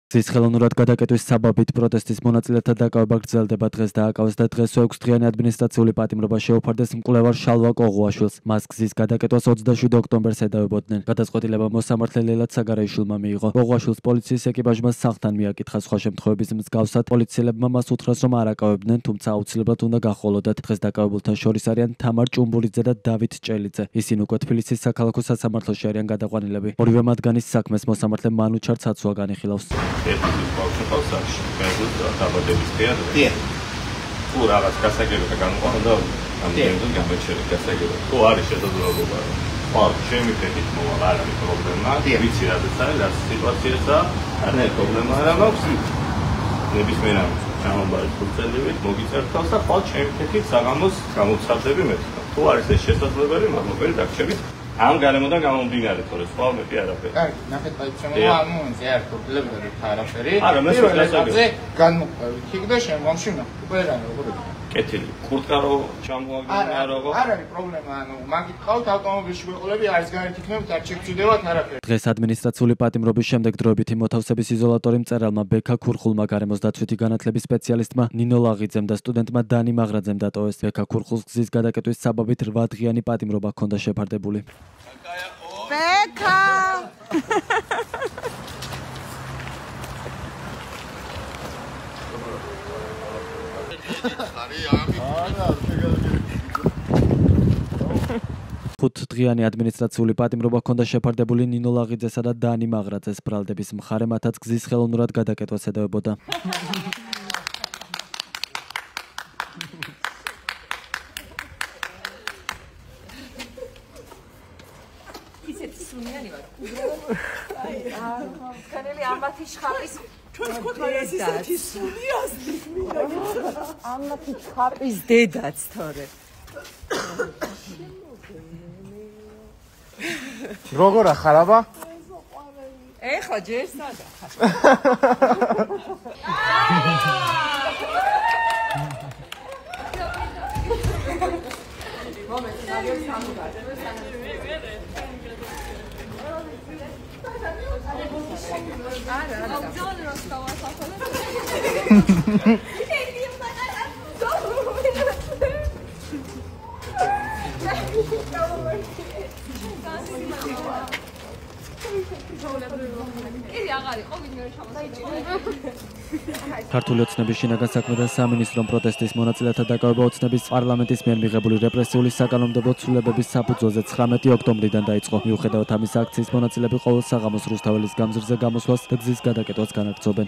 გზის ხელოვნურად გადაკეტვის საბაბით პროტესტის მონაწილეთა დაკავება გრძელდება დღეს დააკავეს და დღეს 6 დღიანი ადმინისტრაციული პატიმრობა შეუფარდეს მკვლევარ შალვა ყოღუაშვილს. მას გზის გადაკეტვას 27 ოქტომბერს ედავებოდნენ. გადაწყვეტილება მოსამართლე ლელად საგარეიშვილმა მიიღო. ყოღუაშვილს პოლიციის ეკიპაჟმა სახლთან მიაკითხა. სხვა შემთხვევების მსგავსად პოლიციელებმა მას უთხრეს, რომ არ აკავებდნენ, თუმცა აუცილებლად უნდა გახოლოდათ. დღეს დაკავებულთა შორის არიან თამარ ჭუმბურიძე და დავით ჭელიძე. ისინი უკვე თბილისის საქალაქო სასამართლოში არიან გადაყვანილები. ორივე მათგანის საქმეს მოსამართლე მანუჩარ ცაცუა განიხილავს. ერთის ბავშვი ყავს სახში, მეგრულ დაბადების დღეა. თუ რაღაც გასაგებია გამოყო და ამდენად გამოჩერე გასაგებია. თუ არის შესაძლებლობა. ხო, ჩემი ფეთით მოვალ არ არის პრობლემა. ვიცი რაზეც არის, რა სიტუაციაა, არ არის პრობლემა არა მაქვს. ნებისმიერ ჩამომბარეთ ფულწელივით, მოგიწევთ და ხო, ჩემი ფეთით საღამოს გამოცხადები მე. თუ არის ეს შესაძლებელი, მაგმობერი დაგჭერით. ამ გარემოდან გამომდინარე, თორე სხვა მეტი არაფერი. კარგი, ნახეთ, აი შემოვა ამ მომენტზე არ პრობლემები არაფერი. არა, მე სულაზე განმოყვებით იქ და შემომში ყველანი როგორ კეთილი. კურტკარო ჩამოაგდენა არა? არ არის პრობლემა, ანუ მაგით ყავთ ავტომობილში ვეყოლები, არის განეთ იქნებით, არ შეგძვიდევათ არაფერი. დღეს ადმინისტრაციული პატიმრობის შემდეგ დროებითი მოთავსების იზოლატორი მწერალმა ბექა ქურხულმა გარემოს დაცვითი განათლების სპეციალისტმა ნინო ლაღიძემ და სტუდენტმა დანი მაღრაძემ დატოვეს. ბექა ქურხულს გზის გადაკეტვის საბაბით 8 დღიანი პატიმრობა ჰქონდა შეფარდებული. ბექა ხუთ დღიანი ადმინისტრაციული პატიმრობა ჰქონდა შეფარდებული ნინო ლაღიძესა და დანი მაღრაძეს. ბრალდების მხარე მათაც გზის ხელოვნურად გადაკეტვას ედავებოდა. ისეთი სუნიანი ვარ. ქანელი ამათი შხაპის ეს ისეთი სუნიასდი ამათი შხაპის დედაც თორე. როგორ ახალაბა? ეხლა ჯერ სადა ხარ. მომენტი, მაგერ სამგარ. არა, არა. ძონი როსტავა საფალე. ქართული ოცნების შინაგან საქმეთა სამინისტრომ პროტესტის მონაწილეთა დაკავება ოცნების პარლამენტის მიერ მიღებული რეპრესიული საკანონმდებლო ცვლილებების საფუძველზე 19 ოქტომბრიდან დაიწყო. მიუხედავად ამისა, აქციის მონაწილეები ყოველ საღამოს რუსთაველის გამზირზე გამოსვლას და გზის გადაკეტვას განაგრძობენ.